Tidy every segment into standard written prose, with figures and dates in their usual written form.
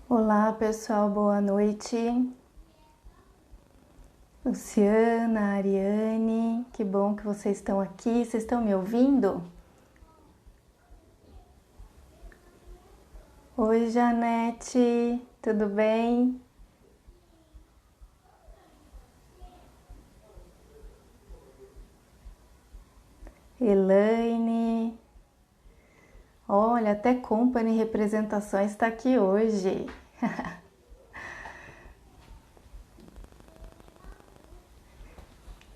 Olá pessoal, boa noite. Luciana, Ariane, que bom que vocês estão aqui. Vocês estão me ouvindo? Oi, Janete, tudo bem? Elaine, olha, até Company Representações está aqui hoje.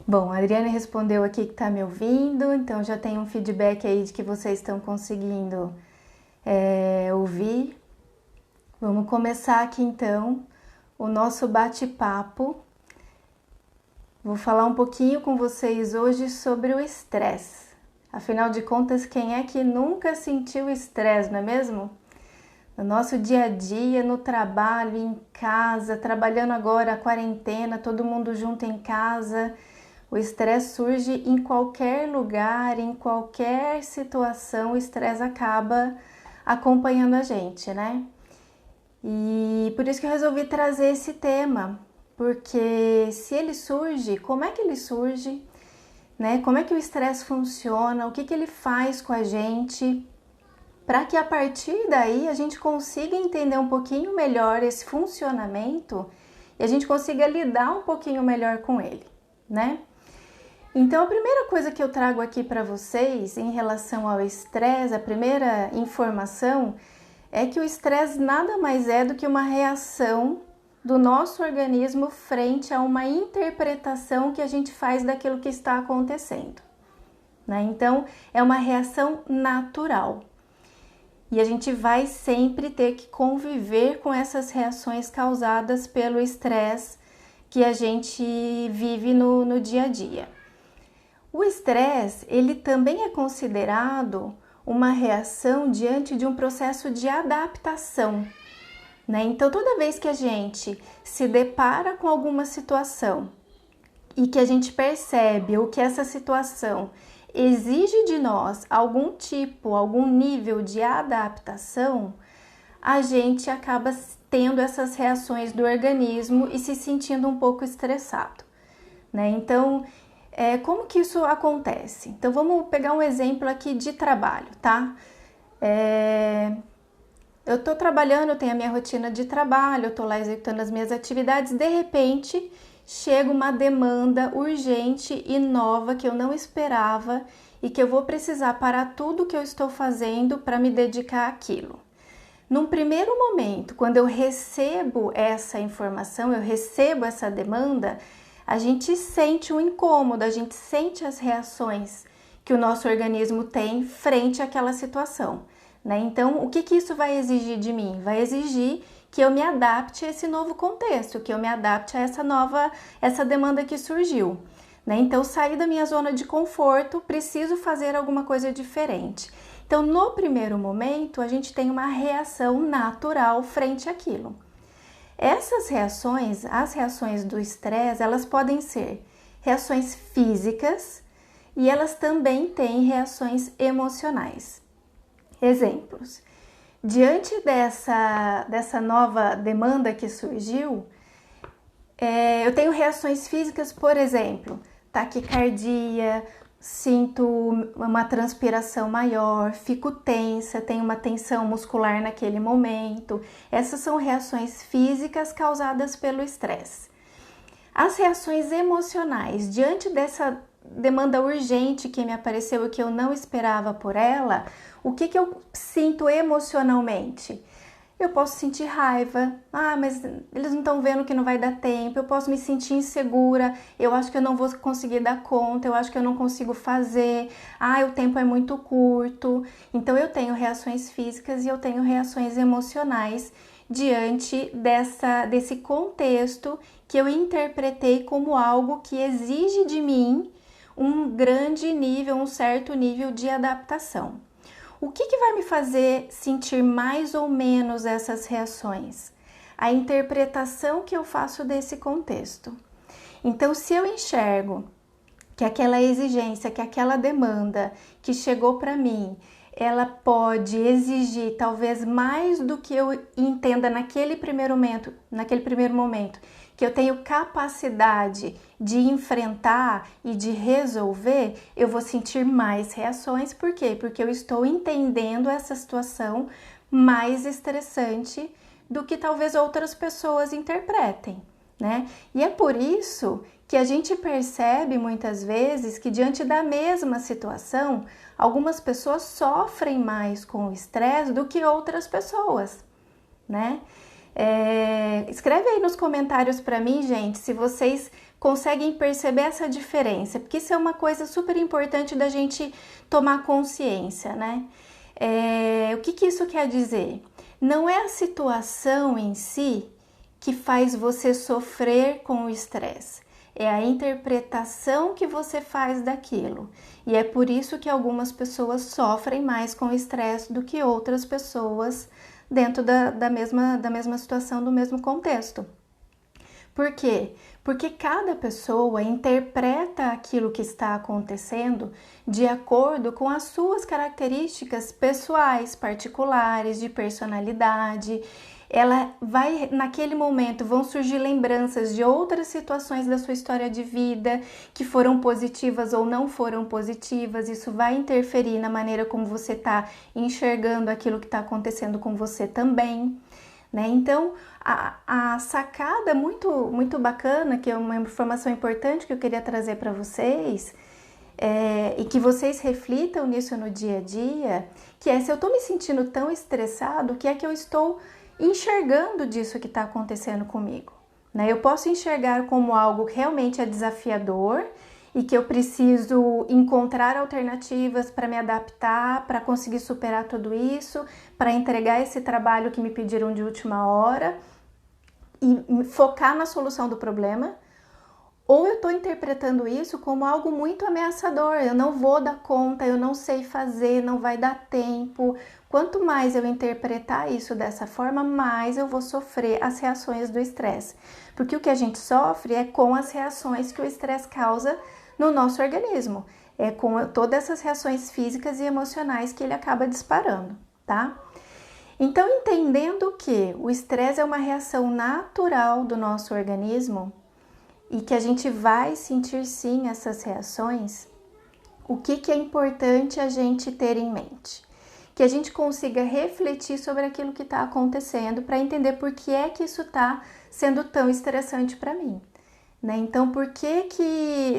Bom, a Adriane respondeu aqui que está me ouvindo, então já tem um feedback aí de que vocês estão conseguindo ouvir. Vamos começar aqui então o nosso bate-papo. Vou falar um pouquinho com vocês hoje sobre o estresse. Afinal de contas, quem é que nunca sentiu estresse, não é mesmo? No nosso dia a dia, no trabalho, em casa, trabalhando agora a quarentena, todo mundo junto em casa. O estresse surge em qualquer lugar, em qualquer situação, o estresse acaba acompanhando a gente, né? E por isso que eu resolvi trazer esse tema, porque se ele surge, como é que ele surge, né? Como é que o estresse funciona, o que que ele faz com a gente, para que a partir daí a gente consiga entender um pouquinho melhor esse funcionamento e a gente consiga lidar um pouquinho melhor com ele, né? Então, a primeira coisa que eu trago aqui para vocês em relação ao estresse, a primeira informação é que o estresse nada mais é do que uma reação do nosso organismo frente a uma interpretação que a gente faz daquilo que está acontecendo, né? Então, é uma reação natural. E a gente vai sempre ter que conviver com essas reações causadas pelo estresse que a gente vive no dia a dia. O estresse, ele também é considerado uma reação diante de um processo de adaptação, né? Então, toda vez que a gente se depara com alguma situação e que a gente percebe o que essa situação exige de nós algum tipo, algum nível de adaptação, a gente acaba tendo essas reações do organismo e se sentindo um pouco estressado, né? Então, como que isso acontece? Então, vamos pegar um exemplo aqui de trabalho, tá? Eu tô trabalhando, eu tenho a minha rotina de trabalho, eu tô lá executando as minhas atividades, de repente chega uma demanda urgente e nova que eu não esperava e que eu vou precisar parar tudo que eu estou fazendo para me dedicar àquilo. Num primeiro momento, quando eu recebo essa informação, eu recebo essa demanda, a gente sente um incômodo, a gente sente as reações que o nosso organismo tem frente àquela situação, né? Então, o que que isso vai exigir de mim? Vai exigir que eu me adapte a esse novo contexto, que eu me adapte a essa demanda que surgiu, né? Então, sair da minha zona de conforto, preciso fazer alguma coisa diferente. Então, no primeiro momento, a gente tem uma reação natural frente àquilo. Essas reações, as reações do estresse, elas podem ser reações físicas e elas também têm reações emocionais. Exemplos. Diante dessa nova demanda que surgiu, eu tenho reações físicas, por exemplo, taquicardia, sinto uma transpiração maior, fico tensa, tenho uma tensão muscular naquele momento. Essas são reações físicas causadas pelo estresse. As reações emocionais, diante dessa demanda urgente que me apareceu e que eu não esperava por ela, o que eu sinto emocionalmente? Eu posso sentir raiva, mas eles não estão vendo que não vai dar tempo, eu posso me sentir insegura, eu acho que eu não vou conseguir dar conta, eu acho que eu não consigo fazer, o tempo é muito curto. Então eu tenho reações físicas e eu tenho reações emocionais diante desse contexto que eu interpretei como algo que exige de mim um grande nível, um certo nível de adaptação. O que vai me fazer sentir mais ou menos essas reações? A interpretação que eu faço desse contexto. Então, se eu enxergo que aquela exigência, que aquela demanda que chegou para mim ela pode exigir talvez mais do que eu entenda naquele primeiro momento, que eu tenho capacidade de enfrentar e de resolver, eu vou sentir mais reações. Por quê? Porque eu estou entendendo essa situação mais estressante do que talvez outras pessoas interpretem, né? E é por isso que a gente percebe muitas vezes que diante da mesma situação, algumas pessoas sofrem mais com o estresse do que outras pessoas, né? Escreve aí nos comentários para mim, gente, se vocês conseguem perceber essa diferença, porque isso é uma coisa super importante da gente tomar consciência, né? O que isso quer dizer? Não é a situação em si que faz você sofrer com o estresse, é a interpretação que você faz daquilo. E é por isso que algumas pessoas sofrem mais com o estresse do que outras pessoas dentro da mesma situação, do mesmo contexto. Por quê? Porque cada pessoa interpreta aquilo que está acontecendo de acordo com as suas características pessoais, particulares, de personalidade. Ela vai, naquele momento, vão surgir lembranças de outras situações da sua história de vida que foram positivas ou não foram positivas. Isso vai interferir na maneira como você está enxergando aquilo que está acontecendo com você também, né? Então, a sacada muito bacana, que é uma informação importante que eu queria trazer para vocês, e que vocês reflitam nisso no dia a dia, que é: se eu estou me sentindo tão estressado, o que é que eu estou enxergando disso que está acontecendo comigo, né? Eu posso enxergar como algo que realmente é desafiador e que eu preciso encontrar alternativas para me adaptar, para conseguir superar tudo isso, para entregar esse trabalho que me pediram de última hora e focar na solução do problema. Ou eu estou interpretando isso como algo muito ameaçador: eu não vou dar conta, eu não sei fazer, não vai dar tempo. Quanto mais eu interpretar isso dessa forma, mais eu vou sofrer as reações do estresse. Porque o que a gente sofre é com as reações que o estresse causa no nosso organismo. É com todas essas reações físicas e emocionais que ele acaba disparando, tá? Então, entendendo que o estresse é uma reação natural do nosso organismo, e que a gente vai sentir sim essas reações, o que é importante a gente ter em mente? Que a gente consiga refletir sobre aquilo que está acontecendo para entender por que é que isso está sendo tão estressante para mim, né? Então,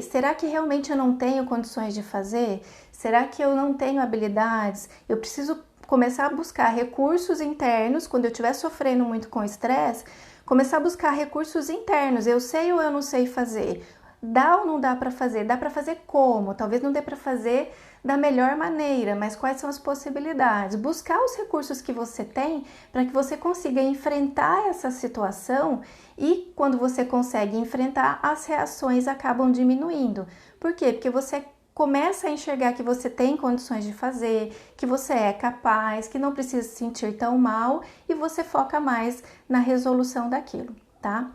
será que realmente eu não tenho condições de fazer? Será que eu não tenho habilidades? Eu preciso começar a buscar recursos internos quando eu estiver sofrendo muito com estresse. Começar a buscar recursos internos. Eu sei ou eu não sei fazer? Dá ou não dá para fazer? Dá para fazer como? Talvez não dê para fazer da melhor maneira, mas quais são as possibilidades? Buscar os recursos que você tem para que você consiga enfrentar essa situação, e quando você consegue enfrentar, as reações acabam diminuindo. Por quê? Porque você começa a enxergar que você tem condições de fazer, que você é capaz, que não precisa se sentir tão mal, e você foca mais na resolução daquilo, tá?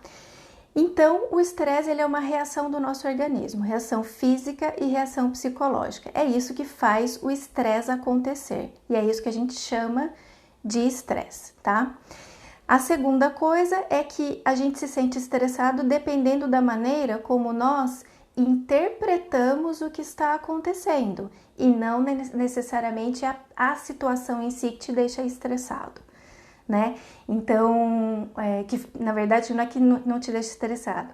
Então, o estresse, ele é uma reação do nosso organismo, reação física e reação psicológica. É isso que faz o estresse acontecer, e é isso que a gente chama de estresse, tá? A segunda coisa é que a gente se sente estressado dependendo da maneira como nós interpretamos o que está acontecendo, e não necessariamente a situação em si que te deixa estressado, né? Então, que na verdade não é que não te deixa estressado,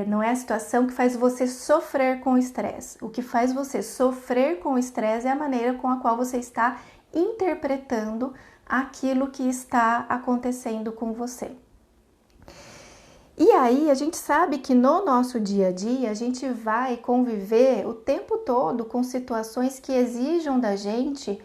não é a situação que faz você sofrer com o estresse. O que faz você sofrer com o estresse é a maneira com a qual você está interpretando aquilo que está acontecendo com você. E aí, a gente sabe que no nosso dia a dia, a gente vai conviver o tempo todo com situações que exijam da gente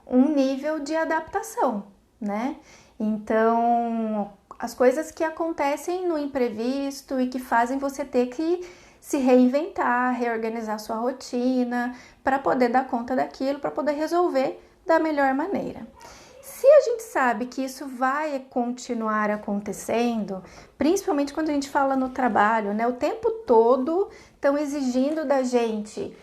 um nível de adaptação, né? Então, as coisas que acontecem no imprevisto e que fazem você ter que se reinventar, reorganizar sua rotina para poder dar conta daquilo, para poder resolver da melhor maneira. Se a gente sabe que isso vai continuar acontecendo, principalmente quando a gente fala no trabalho, né? O tempo todo estão exigindo da gente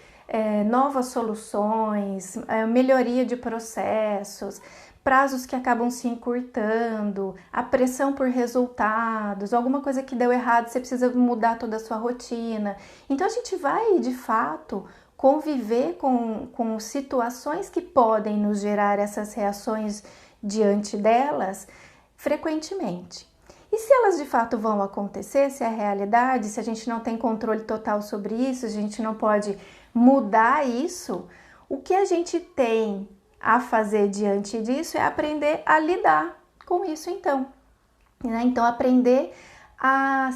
novas soluções, melhoria de processos, prazos que acabam se encurtando, a pressão por resultados, alguma coisa que deu errado, você precisa mudar toda a sua rotina. Então a gente vai, de fato, conviver com situações que podem nos gerar essas reações diante delas frequentemente. E se elas de fato vão acontecer, se é realidade, se a gente não tem controle total sobre isso, a gente não pode mudar isso, o que a gente tem a fazer diante disso é aprender a lidar com isso então. Né? Então aprender a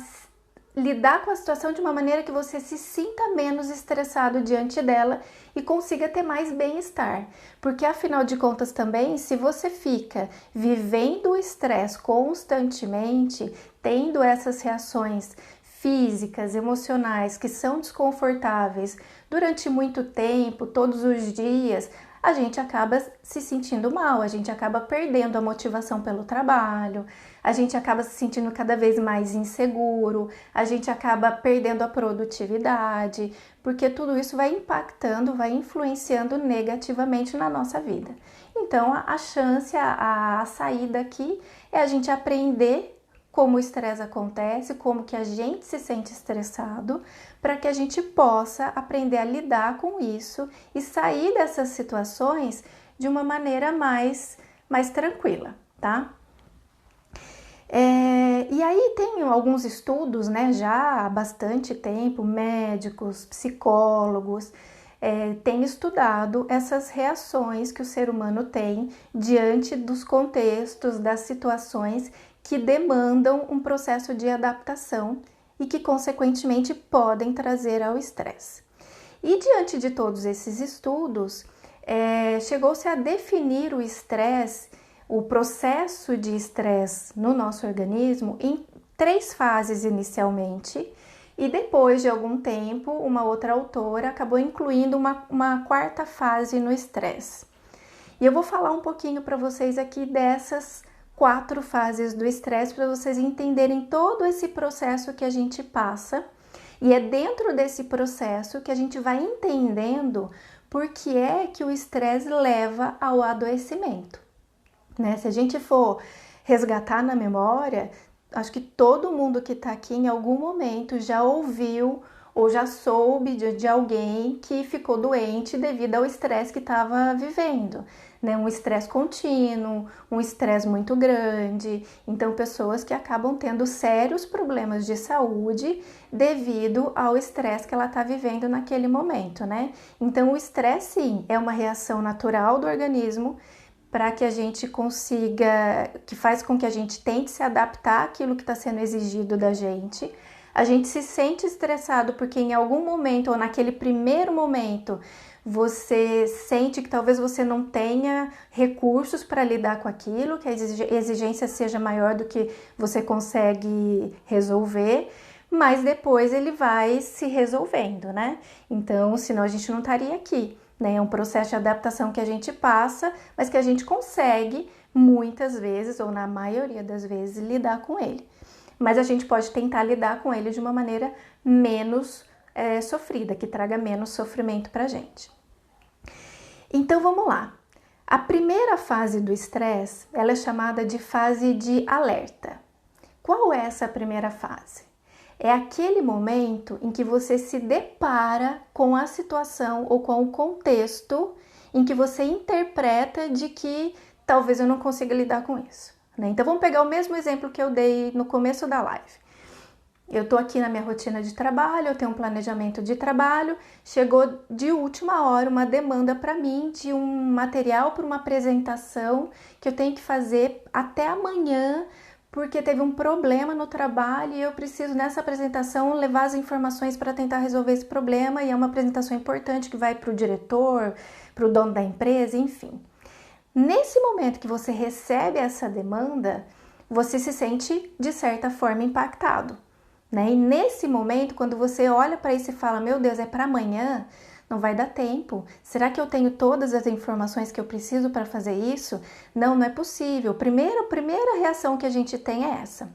lidar com a situação de uma maneira que você se sinta menos estressado diante dela e consiga ter mais bem-estar. Porque afinal de contas também, se você fica vivendo o estresse constantemente, tendo essas reações físicas, emocionais que são desconfortáveis durante muito tempo, todos os dias, a gente acaba se sentindo mal, a gente acaba perdendo a motivação pelo trabalho, a gente acaba se sentindo cada vez mais inseguro, a gente acaba perdendo a produtividade, porque tudo isso vai impactando, vai influenciando negativamente na nossa vida. Então, a chance, a saída aqui é a gente aprender como o estresse acontece, como que a gente se sente estressado, para que a gente possa aprender a lidar com isso e sair dessas situações de uma maneira mais tranquila, tá? E aí tem alguns estudos, né, já há bastante tempo, médicos, psicólogos, têm estudado essas reações que o ser humano tem diante dos contextos, das situações que demandam um processo de adaptação e que, consequentemente, podem trazer ao estresse. E diante de todos esses estudos, chegou-se a definir o estresse, o processo de estresse no nosso organismo, em 3 fases inicialmente, e depois de algum tempo, uma outra autora acabou incluindo uma 4ª fase no estresse. E eu vou falar um pouquinho para vocês aqui dessas 4 fases do estresse para vocês entenderem todo esse processo que a gente passa, e é dentro desse processo que a gente vai entendendo por que é que o estresse leva ao adoecimento. Né? Se a gente for resgatar na memória, acho que todo mundo que está aqui em algum momento já ouviu ou já soube de alguém que ficou doente devido ao estresse que estava vivendo, né? Um estresse contínuo, um estresse muito grande. Então, pessoas que acabam tendo sérios problemas de saúde devido ao estresse que ela está vivendo naquele momento, né? Então, o estresse, sim, é uma reação natural do organismo para que a gente consiga, que faz com que a gente tente se adaptar àquilo que está sendo exigido da gente. A gente se sente estressado porque em algum momento, ou naquele primeiro momento, você sente que talvez você não tenha recursos para lidar com aquilo, que a exigência seja maior do que você consegue resolver, mas depois ele vai se resolvendo, né? Então, senão a gente não estaria aqui, né? É um processo de adaptação que a gente passa, mas que a gente consegue muitas vezes, ou na maioria das vezes, lidar com ele. Mas a gente pode tentar lidar com ele de uma maneira menos sofrida, que traga menos sofrimento para a gente. Então vamos lá. A primeira fase do estresse, ela é chamada de fase de alerta. Qual é essa primeira fase? É aquele momento em que você se depara com a situação ou com o contexto em que você interpreta de que talvez eu não consiga lidar com isso. Então vamos pegar o mesmo exemplo que eu dei no começo da live. Eu tô aqui na minha rotina de trabalho, eu tenho um planejamento de trabalho, chegou de última hora uma demanda para mim de um material para uma apresentação que eu tenho que fazer até amanhã, porque teve um problema no trabalho e eu preciso nessa apresentação levar as informações para tentar resolver esse problema, e é uma apresentação importante que vai para o diretor, para o dono da empresa, enfim. Nesse momento que você recebe essa demanda, você se sente, de certa forma, impactado, né? E nesse momento, quando você olha para isso e fala, meu Deus, é para amanhã, não vai dar tempo. Será que eu tenho todas as informações que eu preciso para fazer isso? Não, não é possível. A primeira reação que a gente tem é essa.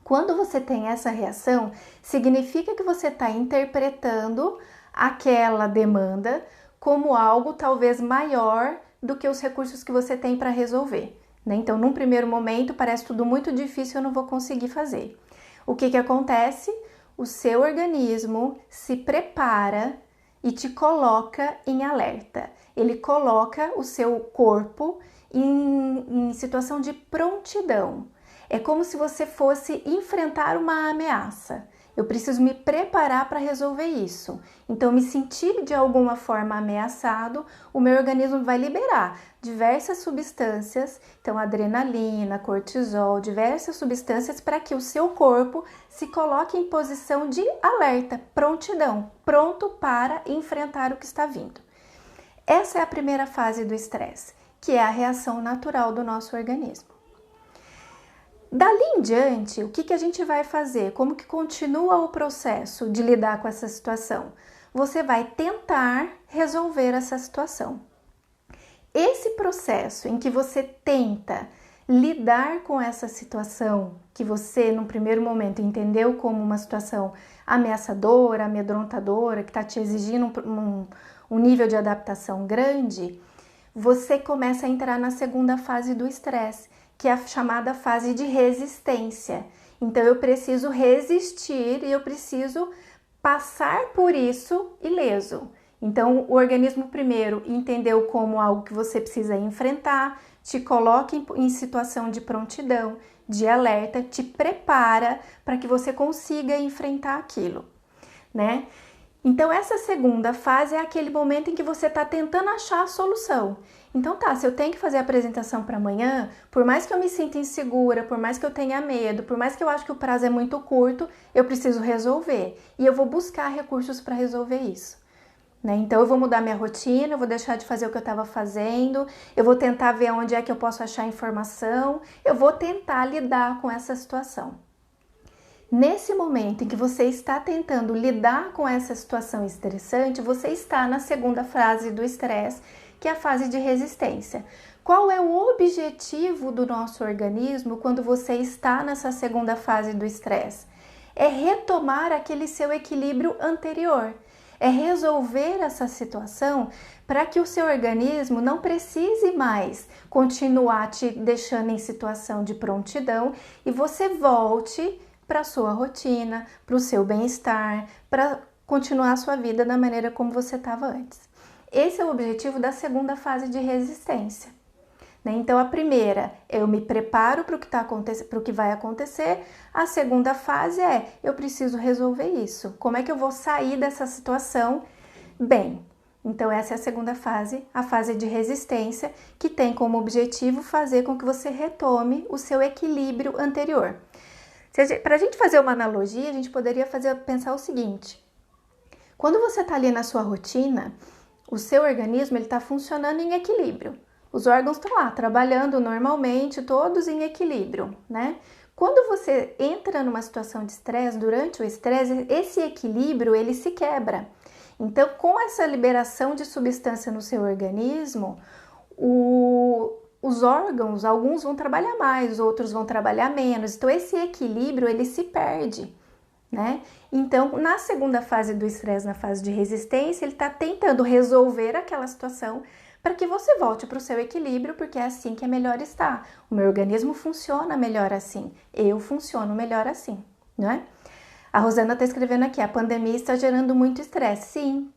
Quando você tem essa reação, significa que você está interpretando aquela demanda como algo talvez maior do que os recursos que você tem para resolver, né? Então, num primeiro momento, parece tudo muito difícil, eu não vou conseguir fazer. O que acontece? O seu organismo se prepara e te coloca em alerta. Ele coloca o seu corpo em situação de prontidão. É como se você fosse enfrentar uma ameaça. Eu preciso me preparar para resolver isso. Então, me sentir de alguma forma ameaçado, o meu organismo vai liberar diversas substâncias, então adrenalina, cortisol, diversas substâncias para que o seu corpo se coloque em posição de alerta, prontidão, pronto para enfrentar o que está vindo. Essa é a primeira fase do estresse, que é a reação natural do nosso organismo. Dali em diante, o que a gente vai fazer? Como que continua o processo de lidar com essa situação? Você vai tentar resolver essa situação. Esse processo em que você tenta lidar com essa situação, que você, no primeiro momento, entendeu como uma situação ameaçadora, amedrontadora, que está te exigindo um nível de adaptação grande, você começa a entrar na segunda fase do estresse, que é a chamada fase de resistência. Então, eu preciso resistir e eu preciso passar por isso ileso. Então, o organismo primeiro entendeu como algo que você precisa enfrentar, te coloca em situação de prontidão, de alerta, te prepara para que você consiga enfrentar aquilo, né? Então, essa segunda fase é aquele momento em que você está tentando achar a solução. Então, se eu tenho que fazer a apresentação para amanhã, por mais que eu me sinta insegura, por mais que eu tenha medo, por mais que eu acho que o prazo é muito curto, eu preciso resolver. E eu vou buscar recursos para resolver isso, né? Então, eu vou mudar minha rotina, eu vou deixar de fazer o que eu estava fazendo, eu vou tentar ver onde é que eu posso achar informação, eu vou tentar lidar com essa situação. Nesse momento em que você está tentando lidar com essa situação estressante, você está na segunda fase do estresse, que é a fase de resistência. Qual é o objetivo do nosso organismo quando você está nessa segunda fase do estresse? É retomar aquele seu equilíbrio anterior. É resolver essa situação para que o seu organismo não precise mais continuar te deixando em situação de prontidão e você volte para a sua rotina, para o seu bem-estar, para continuar a sua vida da maneira como você estava antes. Esse é o objetivo da segunda fase de resistência, né? Então, a primeira, eu me preparo para o que vai acontecer. A segunda fase é, eu preciso resolver isso. Como é que eu vou sair dessa situação bem? Então, essa é a segunda fase, a fase de resistência, que tem como objetivo fazer com que você retome o seu equilíbrio anterior. Para a gente fazer uma analogia, a gente poderia pensar o seguinte: quando você está ali na sua rotina, o seu organismo está funcionando em equilíbrio. Os órgãos estão lá trabalhando normalmente, todos em equilíbrio, né? Quando você entra numa situação de estresse, durante o estresse, esse equilíbrio ele se quebra. Então, com essa liberação de substância no seu organismo, os órgãos, alguns vão trabalhar mais, outros vão trabalhar menos. Então, esse equilíbrio, ele se perde, né? Então, na segunda fase do estresse, na fase de resistência, ele está tentando resolver aquela situação para que você volte para o seu equilíbrio, porque é assim que é melhor estar. O meu organismo funciona melhor assim, eu funciono melhor assim, né? A Rosana está escrevendo aqui, a pandemia está gerando muito estresse. Sim.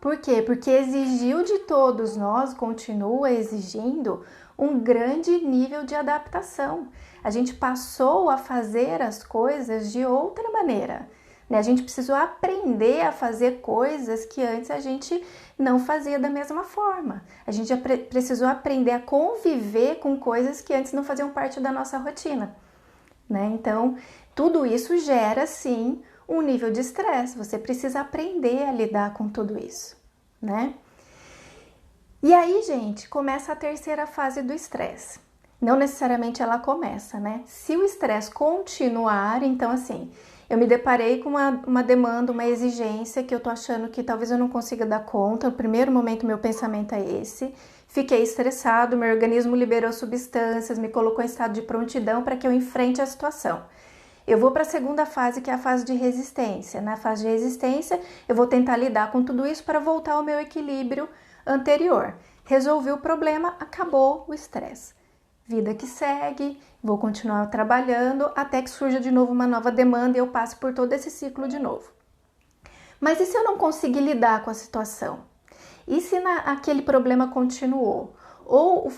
Por quê? Porque exigiu de todos nós, continua exigindo, um grande nível de adaptação. A gente passou a fazer as coisas de outra maneira, né? A gente precisou aprender a fazer coisas que antes a gente não fazia da mesma forma. A gente precisou aprender a conviver com coisas que antes não faziam parte da nossa rotina, né? Então, tudo isso gera, sim, um nível de estresse. Você precisa aprender a lidar com tudo isso, né? E aí, gente, começa a terceira fase do estresse. Não necessariamente ela começa, né? Se o estresse continuar, então assim, eu me deparei com uma demanda, uma exigência que eu tô achando que talvez eu não consiga dar conta. No primeiro momento, meu pensamento é esse. Fiquei estressado, meu organismo liberou substâncias, me colocou em estado de prontidão para que eu enfrente a situação. Eu vou para a segunda fase, que é a fase de resistência. Na fase de resistência, eu vou tentar lidar com tudo isso para voltar ao meu equilíbrio anterior. Resolvi o problema, acabou o estresse. Vida que segue, vou continuar trabalhando até que surja de novo uma nova demanda e eu passe por todo esse ciclo de novo. Mas e se eu não conseguir lidar com a situação? E se aquele problema continuou? Ou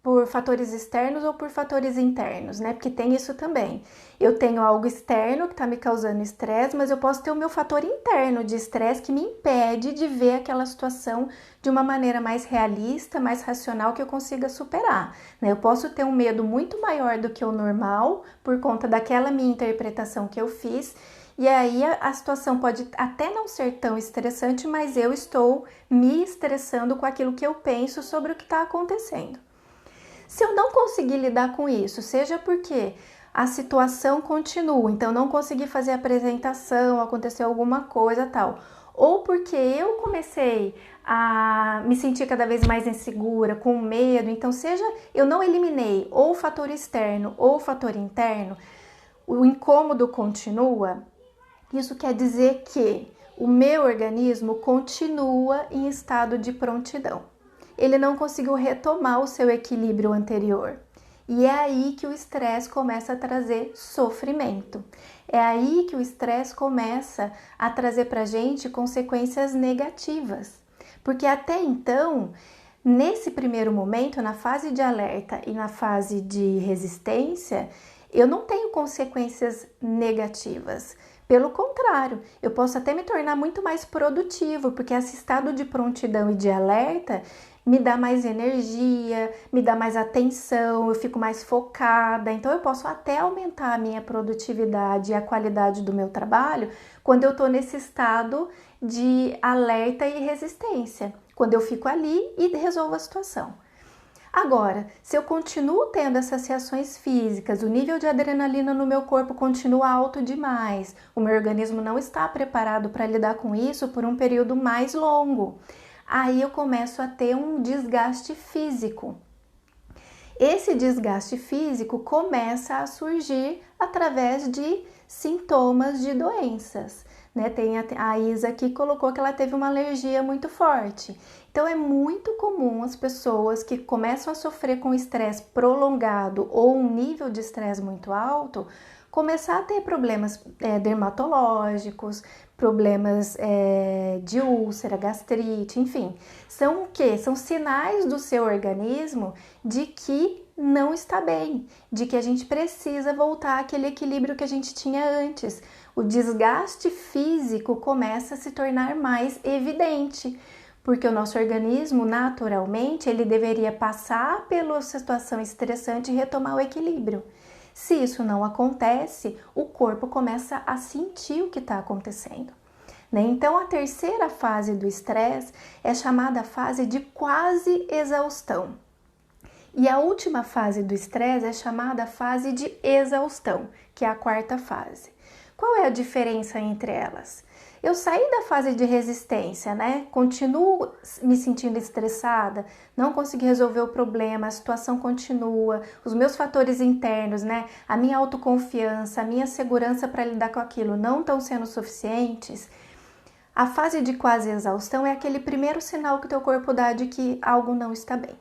por fatores externos ou por fatores internos, né? Porque tem isso também. Eu tenho algo externo que está me causando estresse, mas eu posso ter o meu fator interno de estresse que me impede de ver aquela situação de uma maneira mais realista, mais racional, que eu consiga superar, né? Eu posso ter um medo muito maior do que o normal por conta daquela minha interpretação que eu fiz. E aí a situação pode até não ser tão estressante, mas eu estou me estressando com aquilo que eu penso sobre o que está acontecendo. Se eu não conseguir lidar com isso, seja porque a situação continua, então não consegui fazer a apresentação, aconteceu alguma coisa tal, ou porque eu comecei a me sentir cada vez mais insegura, com medo, então seja eu não eliminei ou o fator externo ou o fator interno, o incômodo continua, isso quer dizer que o meu organismo continua em estado de prontidão. Ele não conseguiu retomar o seu equilíbrio anterior. E é aí que o estresse começa a trazer sofrimento. É aí que o estresse começa a trazer para a gente consequências negativas. Porque até então, nesse primeiro momento, na fase de alerta e na fase de resistência, eu não tenho consequências negativas. Pelo contrário, eu posso até me tornar muito mais produtivo, porque esse estado de prontidão e de alerta me dá mais energia, me dá mais atenção, eu fico mais focada. Então, eu posso até aumentar a minha produtividade e a qualidade do meu trabalho quando eu estou nesse estado de alerta e resistência, quando eu fico ali e resolvo a situação. Agora, se eu continuo tendo essas reações físicas, o nível de adrenalina no meu corpo continua alto demais, o meu organismo não está preparado para lidar com isso por um período mais longo, aí eu começo a ter um desgaste físico. Esse desgaste físico começa a surgir através de sintomas de doenças. Né? Tem a Isa aqui colocou que ela teve uma alergia muito forte. Então é muito comum as pessoas que começam a sofrer com estresse prolongado ou um nível de estresse muito alto, começar a ter problemas dermatológicos, problemas de úlcera, gastrite, enfim. São o quê? São sinais do seu organismo de que não está bem, de que a gente precisa voltar àquele equilíbrio que a gente tinha antes. O desgaste físico começa a se tornar mais evidente, porque o nosso organismo, naturalmente, ele deveria passar pela situação estressante e retomar o equilíbrio. Se isso não acontece, o corpo começa a sentir o que está acontecendo. Né? Então, a terceira fase do estresse é chamada fase de quase exaustão. E a última fase do estresse é chamada fase de exaustão, que é a quarta fase. Qual é a diferença entre elas? Eu saí da fase de resistência, né? Continuo me sentindo estressada, não consegui resolver o problema, a situação continua, os meus fatores internos, né? A minha autoconfiança, a minha segurança para lidar com aquilo não estão sendo suficientes. A fase de quase exaustão é aquele primeiro sinal que o teu corpo dá de que algo não está bem.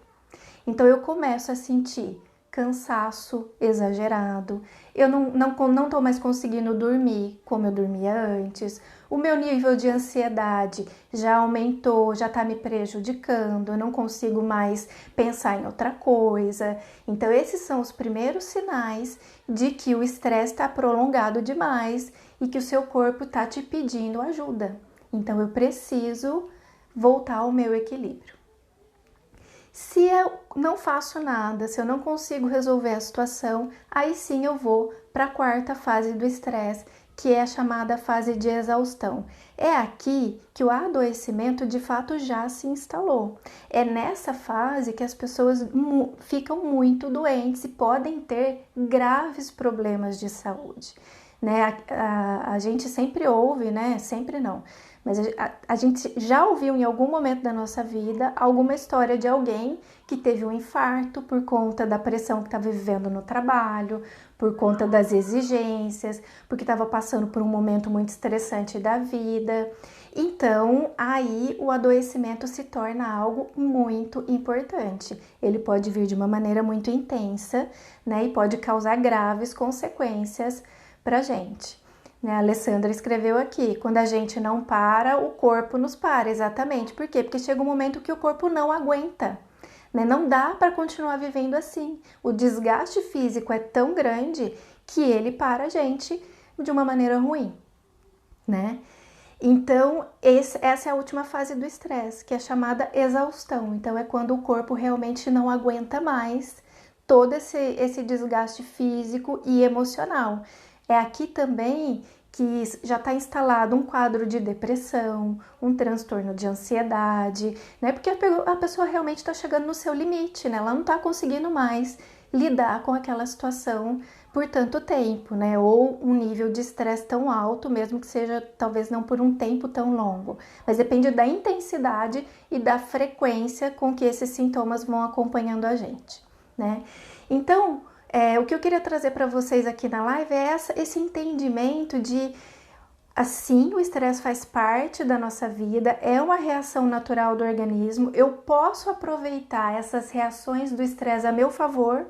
Então eu começo a sentir cansaço exagerado, eu não estou mais conseguindo dormir como eu dormia antes, o meu nível de ansiedade já aumentou, já está me prejudicando, eu não consigo mais pensar em outra coisa. Então esses são os primeiros sinais de que o estresse está prolongado demais e que o seu corpo está te pedindo ajuda. Então eu preciso voltar ao meu equilíbrio. Se eu não faço nada, se eu não consigo resolver a situação, aí sim eu vou para a quarta fase do estresse, que é a chamada fase de exaustão. É aqui que o adoecimento de fato já se instalou. É nessa fase que as pessoas ficam muito doentes e podem ter graves problemas de saúde. Né? A gente sempre ouve, né? Sempre não, mas a gente já ouviu em algum momento da nossa vida alguma história de alguém que teve um infarto por conta da pressão que estava vivendo no trabalho, por conta das exigências, porque estava passando por um momento muito estressante da vida. Então, aí o adoecimento se torna algo muito importante. Ele pode vir de uma maneira muito intensa, né? E pode causar graves consequências pra gente. Né? A Alessandra escreveu aqui, quando a gente não para, o corpo nos para. Exatamente. Por quê? Porque chega um momento que o corpo não aguenta. Né? Não dá para continuar vivendo assim. O desgaste físico é tão grande que ele para a gente de uma maneira ruim. Né? Então, essa é a última fase do estresse, que é chamada exaustão. Então, é quando o corpo realmente não aguenta mais todo esse desgaste físico e emocional. É aqui também que já está instalado um quadro de depressão, um transtorno de ansiedade, né? Porque a pessoa realmente está chegando no seu limite, né? Ela não está conseguindo mais lidar com aquela situação por tanto tempo, né? Ou um nível de estresse tão alto, mesmo que seja talvez não por um tempo tão longo, mas depende da intensidade e da frequência com que esses sintomas vão acompanhando a gente, né? Então, o que eu queria trazer para vocês aqui na live é esse entendimento de, assim, o estresse faz parte da nossa vida, é uma reação natural do organismo, eu posso aproveitar essas reações do estresse a meu favor,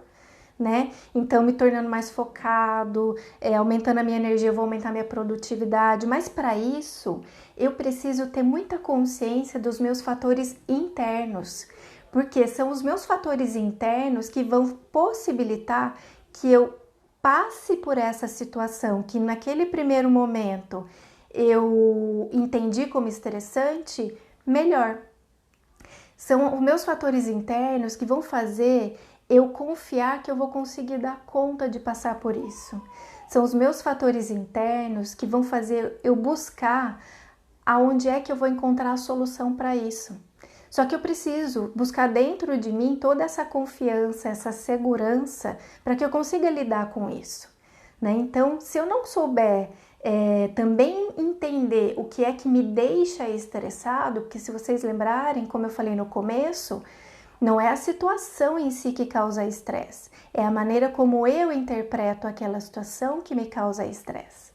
né? Então, me tornando mais focado, aumentando a minha energia, eu vou aumentar a minha produtividade, mas para isso, eu preciso ter muita consciência dos meus fatores internos, porque são os meus fatores internos que vão possibilitar que eu passe por essa situação que naquele primeiro momento eu entendi como estressante, melhor. São os meus fatores internos que vão fazer eu confiar que eu vou conseguir dar conta de passar por isso. São os meus fatores internos que vão fazer eu buscar aonde é que eu vou encontrar a solução para isso. Só que eu preciso buscar dentro de mim toda essa confiança, essa segurança, para que eu consiga lidar com isso. Né? Então, se eu não souber também entender o que é que me deixa estressado, porque se vocês lembrarem, como eu falei no começo, não é a situação em si que causa estresse, é a maneira como eu interpreto aquela situação que me causa estresse.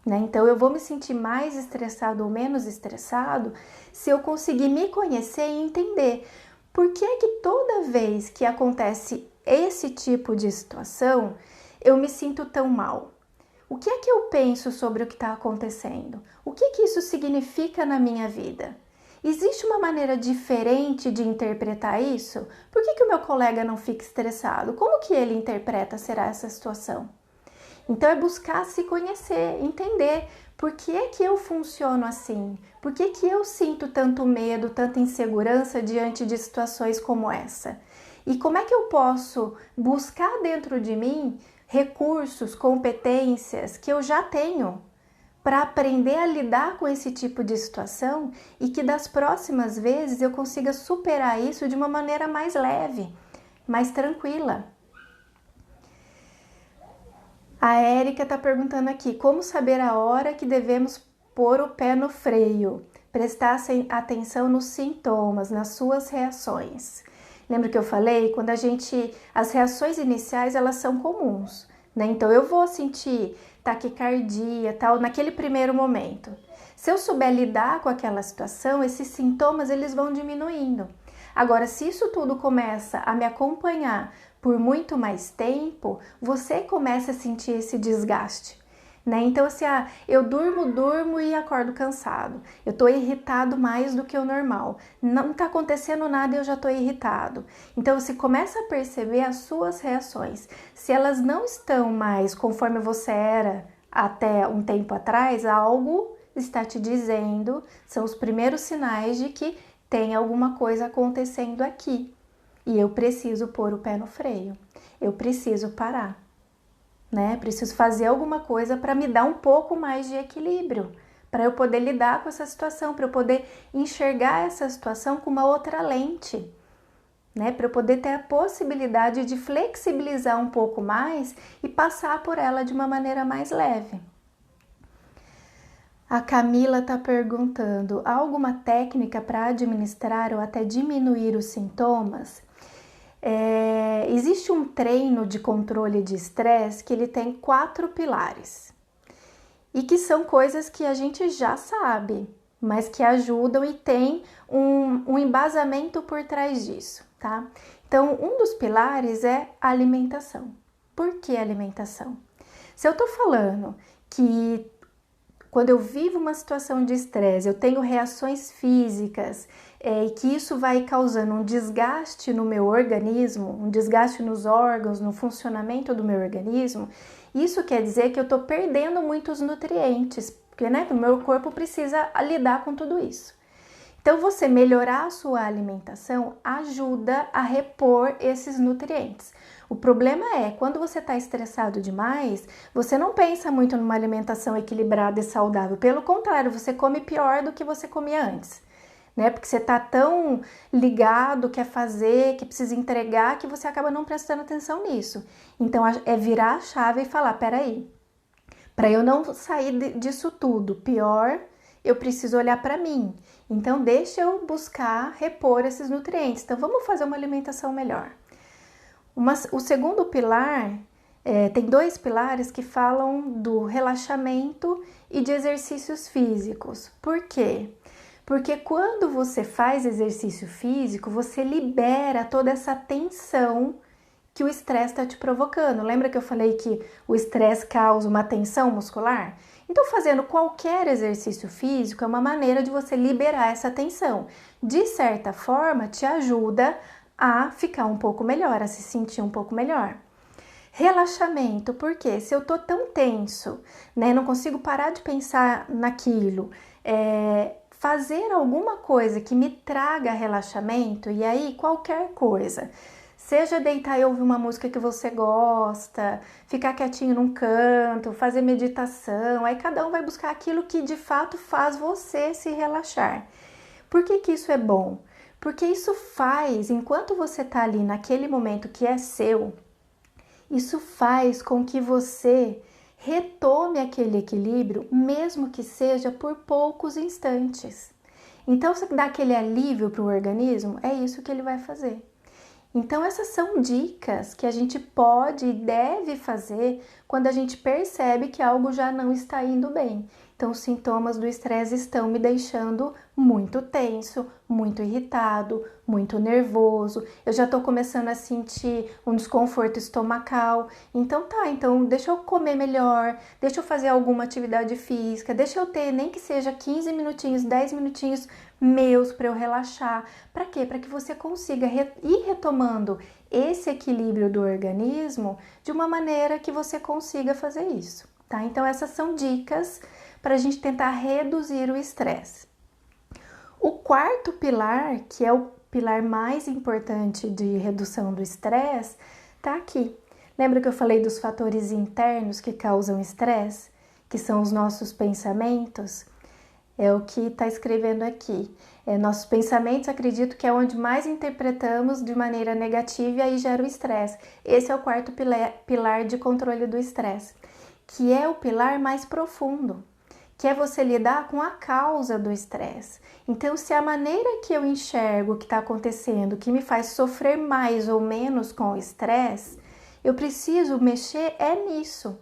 Né? Então, eu vou me sentir mais estressado ou menos estressado se eu conseguir me conhecer e entender por que é que toda vez que acontece esse tipo de situação, eu me sinto tão mal. O que é que eu penso sobre o que está acontecendo? O que é que isso significa na minha vida? Existe uma maneira diferente de interpretar isso? Por que o meu colega não fica estressado? Como que ele interpreta será essa situação? Então é buscar se conhecer, entender por que é que eu funciono assim, por que que eu sinto tanto medo, tanta insegurança diante de situações como essa. E como é que eu posso buscar dentro de mim recursos, competências que eu já tenho para aprender a lidar com esse tipo de situação e que das próximas vezes eu consiga superar isso de uma maneira mais leve, mais tranquila. A Érica está perguntando aqui, como saber a hora que devemos pôr o pé no freio? Prestar atenção nos sintomas, nas suas reações. Lembra que eu falei? Quando as reações iniciais, elas são comuns, né? Então, eu vou sentir taquicardia, tal, naquele primeiro momento. Se eu souber lidar com aquela situação, esses sintomas, eles vão diminuindo. Agora, se isso tudo começa a me acompanhar por muito mais tempo, você começa a sentir esse desgaste, né? Então, assim, eu durmo e acordo cansado. Eu tô irritado mais do que o normal. Não tá acontecendo nada e eu já tô irritado. Então, você começa a perceber as suas reações. Se elas não estão mais conforme você era até um tempo atrás, algo está te dizendo, são os primeiros sinais de que tem alguma coisa acontecendo aqui. E eu preciso pôr o pé no freio, eu preciso parar, né? Preciso fazer alguma coisa para me dar um pouco mais de equilíbrio, para eu poder lidar com essa situação, para eu poder enxergar essa situação com uma outra lente, né? Para eu poder ter a possibilidade de flexibilizar um pouco mais e passar por ela de uma maneira mais leve. A Camila está perguntando: há alguma técnica para administrar ou até diminuir os sintomas? Existe um treino de controle de estresse que ele tem 4 pilares e que são coisas que a gente já sabe, mas que ajudam e tem um embasamento por trás disso, tá? Então, um dos pilares é a alimentação. Por que alimentação? Se eu tô falando que quando eu vivo uma situação de estresse, eu tenho reações físicas e que isso vai causando um desgaste no meu organismo, um desgaste nos órgãos, no funcionamento do meu organismo, isso quer dizer que eu estou perdendo muitos nutrientes, porque o meu corpo precisa lidar com tudo isso. Então, você melhorar a sua alimentação ajuda a repor esses nutrientes. O problema é, quando você está estressado demais, você não pensa muito numa alimentação equilibrada e saudável. Pelo contrário, você come pior do que você comia antes, né? Porque você está tão ligado, quer fazer, que precisa entregar, que você acaba não prestando atenção nisso. Então, é virar a chave e falar, peraí, para eu não sair disso tudo pior, eu preciso olhar para mim. Então, deixa eu buscar repor esses nutrientes. Então, vamos fazer uma alimentação melhor. O segundo pilar, tem 2 pilares que falam do relaxamento e de exercícios físicos. Por quê? Porque quando você faz exercício físico, você libera toda essa tensão que o estresse está te provocando. Lembra que eu falei que o estresse causa uma tensão muscular? Então, fazendo qualquer exercício físico é uma maneira de você liberar essa tensão. De certa forma, te ajuda a ficar um pouco melhor, a se sentir um pouco melhor. Relaxamento, porque se eu tô tão tenso, né, não consigo parar de pensar naquilo, fazer alguma coisa que me traga relaxamento, e aí qualquer coisa, seja deitar e ouvir uma música que você gosta, ficar quietinho num canto, fazer meditação, aí cada um vai buscar aquilo que de fato faz você se relaxar. Por que isso é bom? Porque isso faz, enquanto você tá ali naquele momento que é seu, isso faz com que você retome aquele equilíbrio, mesmo que seja por poucos instantes. Então, se dá aquele alívio para o organismo, é isso que ele vai fazer. Então, essas são dicas que a gente pode e deve fazer quando a gente percebe que algo já não está indo bem. Então, os sintomas do estresse estão me deixando muito tenso, muito irritado, muito nervoso. Eu já estou começando a sentir um desconforto estomacal. Então, deixa eu comer melhor, deixa eu fazer alguma atividade física, deixa eu ter, nem que seja 15 minutinhos, 10 minutinhos meus para eu relaxar. Para quê? Para que você consiga ir retomando esse equilíbrio do organismo de uma maneira que você consiga fazer isso, tá? Então, essas são dicas para a gente tentar reduzir o estresse. O quarto pilar, que é o pilar mais importante de redução do estresse, tá aqui. Lembra que eu falei dos fatores internos que causam estresse, que são os nossos pensamentos? É o que está escrevendo aqui. Nossos pensamentos, acredito que é onde mais interpretamos de maneira negativa e aí gera o estresse. Esse é o quarto pilar de controle do estresse, que é o pilar mais profundo, que é você lidar com a causa do estresse. Então, se a maneira que eu enxergo o que está acontecendo, que me faz sofrer mais ou menos com o estresse, eu preciso mexer nisso.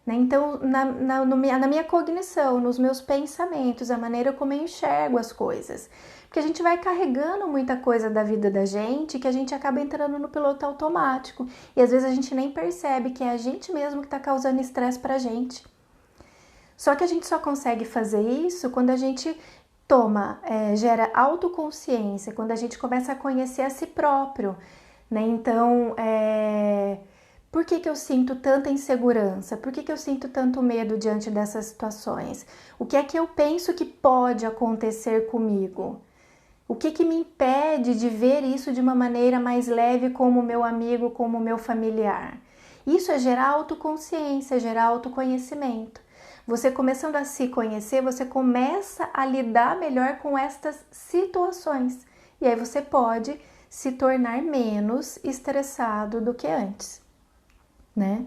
Então, na minha cognição, nos meus pensamentos, a maneira como eu enxergo as coisas. Porque a gente vai carregando muita coisa da vida da gente que a gente acaba entrando no piloto automático. E às vezes a gente nem percebe que é a gente mesmo que está causando estresse pra gente. Só que a gente só consegue fazer isso quando a gente gera autoconsciência, quando a gente começa a conhecer a si próprio, né? Então, por que eu sinto tanta insegurança? Por que eu sinto tanto medo diante dessas situações? O que é que eu penso que pode acontecer comigo? O que me impede de ver isso de uma maneira mais leve como meu amigo, como meu familiar? Isso é gerar autoconsciência, é gerar autoconhecimento. Você começando a se conhecer, você começa a lidar melhor com estas situações. E aí você pode se tornar menos estressado do que antes, né?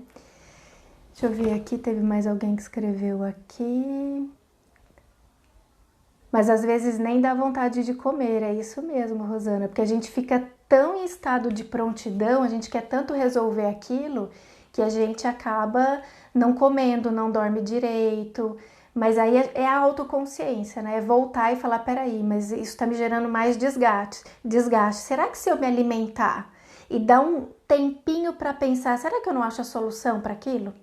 Deixa eu ver aqui, teve mais alguém que escreveu aqui. Mas às vezes nem dá vontade de comer, é isso mesmo, Rosana, porque a gente fica tão em estado de prontidão, a gente quer tanto resolver aquilo, que a gente acaba não comendo, não dorme direito. Mas aí é a autoconsciência, né? É voltar e falar, peraí, mas isso tá me gerando mais desgaste. Será que se eu me alimentar e dar um tempinho para pensar, será que eu não acho a solução para aquilo?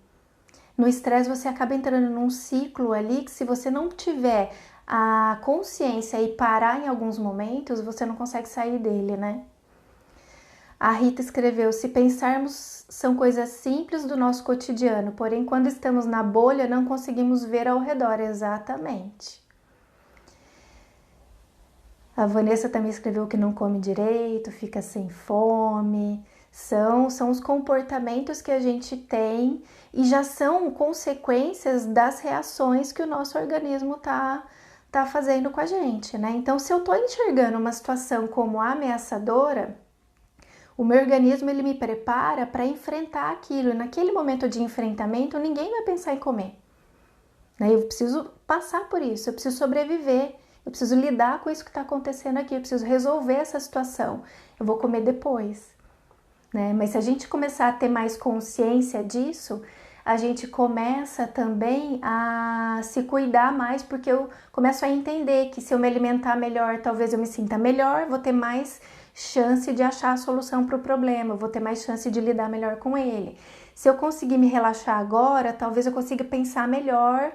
No estresse você acaba entrando num ciclo ali que se você não tiver a consciência e parar em alguns momentos, você não consegue sair dele, né? A Rita escreveu: se pensarmos, são coisas simples do nosso cotidiano, porém, quando estamos na bolha, não conseguimos ver ao redor. Exatamente. A Vanessa também escreveu que não come direito, fica sem fome. São os comportamentos que a gente tem e já são consequências das reações que o nosso organismo tá fazendo com a gente, né? Então, se eu tô enxergando uma situação como ameaçadora, o meu organismo ele me prepara para enfrentar aquilo. E naquele momento de enfrentamento, ninguém vai pensar em comer. Né? Eu preciso passar por isso, eu preciso sobreviver, eu preciso lidar com isso que está acontecendo aqui, eu preciso resolver essa situação. Eu vou comer depois. Né? Mas se a gente começar a ter mais consciência disso, a gente começa também a se cuidar mais, porque eu começo a entender que se eu me alimentar melhor, talvez eu me sinta melhor, vou ter mais chance de achar a solução para o problema, vou ter mais chance de lidar melhor com ele. Se eu conseguir me relaxar agora, talvez eu consiga pensar melhor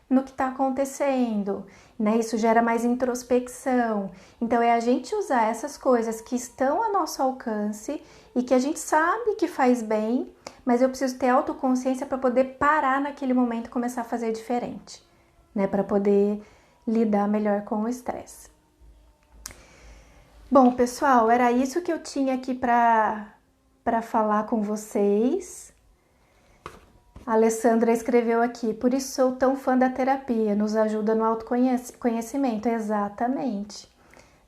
no que está acontecendo, né? Isso gera mais introspecção. Então é a gente usar essas coisas que estão a nosso alcance e que a gente sabe que faz bem, mas eu preciso ter autoconsciência para poder parar naquele momento e começar a fazer diferente, né? Para poder lidar melhor com o estresse. Bom, pessoal, era isso que eu tinha aqui para falar com vocês. A Alessandra escreveu aqui: por isso sou tão fã da terapia, nos ajuda no autoconhecimento. Exatamente.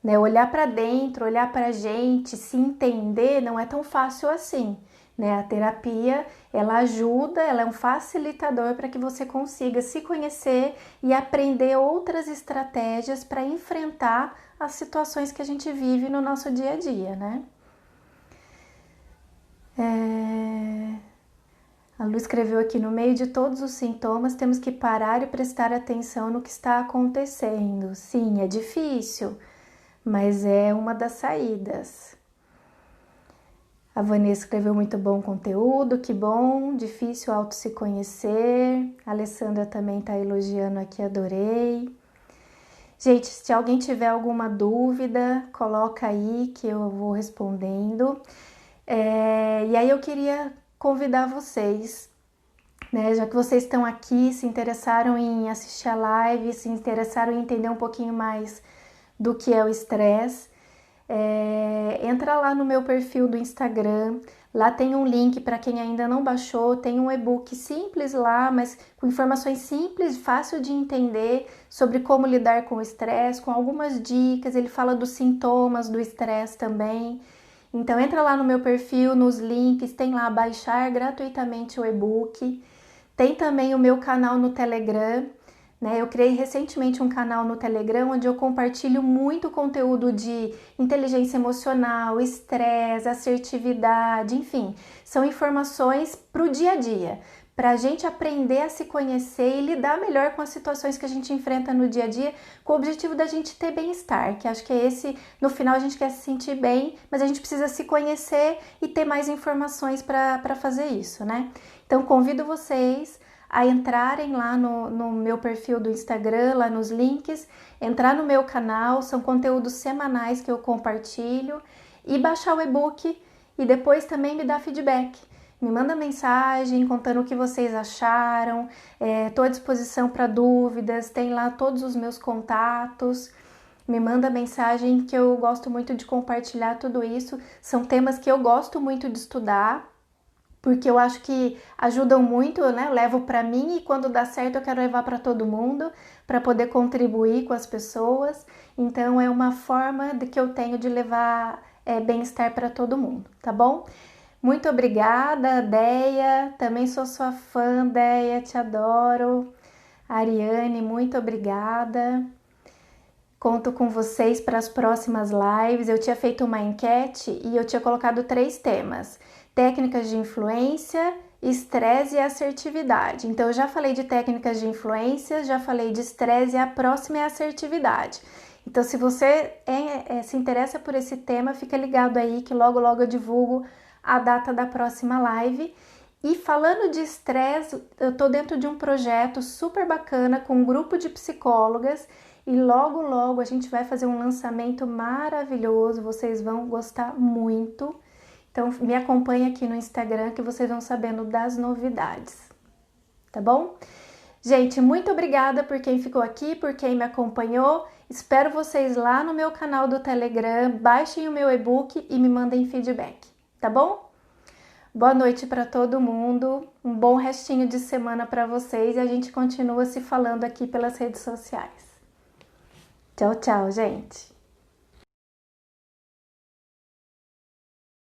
Né? Olhar para dentro, olhar para a gente, se entender não é tão fácil assim. Né? A terapia, ela ajuda, ela é um facilitador para que você consiga se conhecer e aprender outras estratégias para enfrentar as situações que a gente vive no nosso dia a dia, né? A Lu escreveu aqui: no meio de todos os sintomas, temos que parar e prestar atenção no que está acontecendo. Sim, é difícil, mas é uma das saídas. A Vanessa escreveu: muito bom conteúdo, que bom, difícil auto se conhecer. A Alessandra também está elogiando aqui, adorei. Gente, se alguém tiver alguma dúvida, coloca aí que eu vou respondendo. E aí eu queria convidar vocês, né, já que vocês estão aqui, se interessaram em assistir a live, se interessaram em entender um pouquinho mais do que é o estresse, entra lá no meu perfil do Instagram, lá tem um link para quem ainda não baixou, tem um e-book simples lá, mas com informações simples, fácil de entender sobre como lidar com o estresse, com algumas dicas, ele fala dos sintomas do estresse também. Então entra lá no meu perfil, nos links, tem lá baixar gratuitamente o e-book. Tem também o meu canal no Telegram, né? Eu criei recentemente um canal no Telegram onde eu compartilho muito conteúdo de inteligência emocional, estresse, assertividade, enfim, são informações para o dia a dia, para a gente aprender a se conhecer e lidar melhor com as situações que a gente enfrenta no dia a dia, com o objetivo da gente ter bem-estar, que acho que é esse, no final a gente quer se sentir bem, mas a gente precisa se conhecer e ter mais informações para fazer isso, né? Então convido vocês a entrarem lá no meu perfil do Instagram, lá nos links, entrar no meu canal, são conteúdos semanais que eu compartilho, e baixar o e-book e depois também me dar feedback. Me manda mensagem contando o que vocês acharam, estou à disposição para dúvidas, tem lá todos os meus contatos, me manda mensagem que eu gosto muito de compartilhar tudo isso, são temas que eu gosto muito de estudar, porque eu acho que ajudam muito, né? Eu levo para mim e quando dá certo eu quero levar para todo mundo, para poder contribuir com as pessoas, então é uma forma que eu tenho de levar bem-estar para todo mundo, tá bom? Muito obrigada, Deia, também sou sua fã, Deia, te adoro. Ariane, muito obrigada. Conto com vocês para as próximas lives. Eu tinha feito uma enquete e eu tinha colocado 3 temas: técnicas de influência, estresse e assertividade. Então, eu já falei de técnicas de influência, já falei de estresse e a próxima é a assertividade. Então, se você se interessa por esse tema, fica ligado aí que logo eu divulgo a data da próxima live. E falando de estresse, eu tô dentro de um projeto super bacana com um grupo de psicólogas e logo a gente vai fazer um lançamento maravilhoso, vocês vão gostar muito. Então me acompanha aqui no Instagram que vocês vão sabendo das novidades, tá bom? Gente, muito obrigada por quem ficou aqui, por quem me acompanhou. Espero vocês lá no meu canal do Telegram, baixem o meu e-book e me mandem feedback, tá bom? Boa noite para todo mundo, um bom restinho de semana para vocês e a gente continua se falando aqui pelas redes sociais. Tchau, gente!